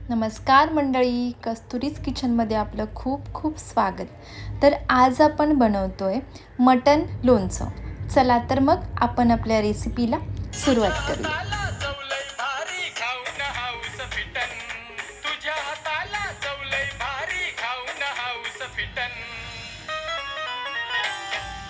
नमस्कार मंडळी, कस्तुरीज किचनमध्ये आपलं खूप खूप स्वागत. तर आज आपण बनवतोय मटण लोणचं. चला तर मग आपण आपल्या रेसिपीला सुरुवात करूया.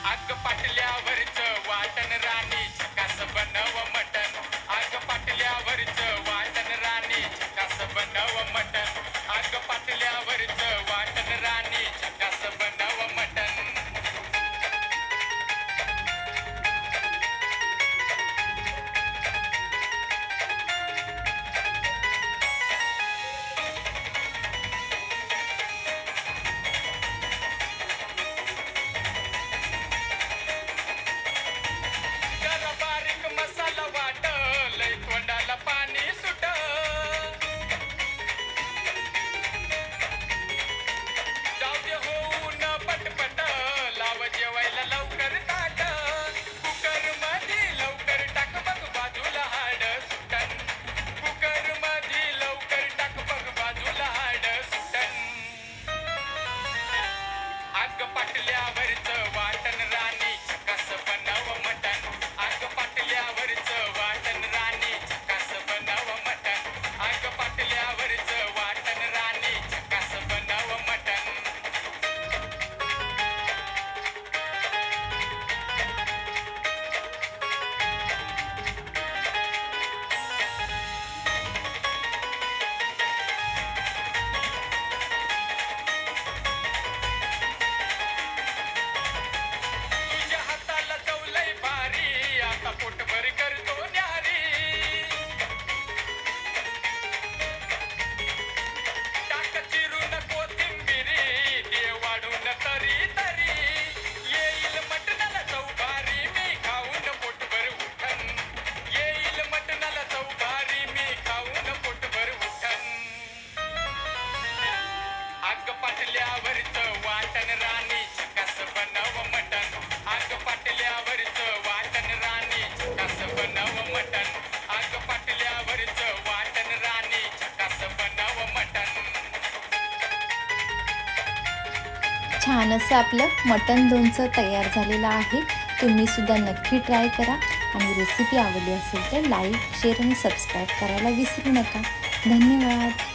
आग पाटल्यावरचं वाटण राणी झकास बनव मटण. आग पाटल्यावरचं वाटण राणी झकास बनव मटण. आग पाटल्यावरचं वाटण राणी झकास बनव मटण. जरा बारीक मसाला वाट, लय तोंडाला पाणी सुट. जाऊ दे होऊन पटपट, लाव जेवायला लवकर ताट. कुकर मध्ये लवकर टाक बघ बाजूला हाड सुटन. कुकर मध्ये लवकर टाक बघ बाजूला हाड सुटन. आग पाटल्यावरचं वाटण राणी झकास बनव मटण. आग पाटल्यावरचं वाटण राणी झकास बनव मटण. आग पाटल्यावरचं वाटण राणी झकास बनव मटण. तुझ्या हाताला चव लय भारी, आता पोटभर करतो न्यारी. टाक चिरून कोथिंबिरी, दे वाढून तरी तरी. येईल मटणाला चव भारी, मी खाऊन पोटभर उठन. येईल मटणाला चव भारी, मी खाऊन पोटभर उठन. आग पाटल्यावरचं वाटण राणी झकास बनव मटण. आग पाटल्यावरचं वाटण राणी झकास बनव मटण. आग पाटल्यावरचं वाटण राणी झकास बनव मटण. छान असं आपलं मटण लोणचं तयार झालेलं आहे. तुम्ही सुद्धा नक्की ट्राय करा आणि रेसिपी आवडली असेल तर लाईक, शेअर आणि सबस्क्राईब करायला विसरू नका. धन्यवाद.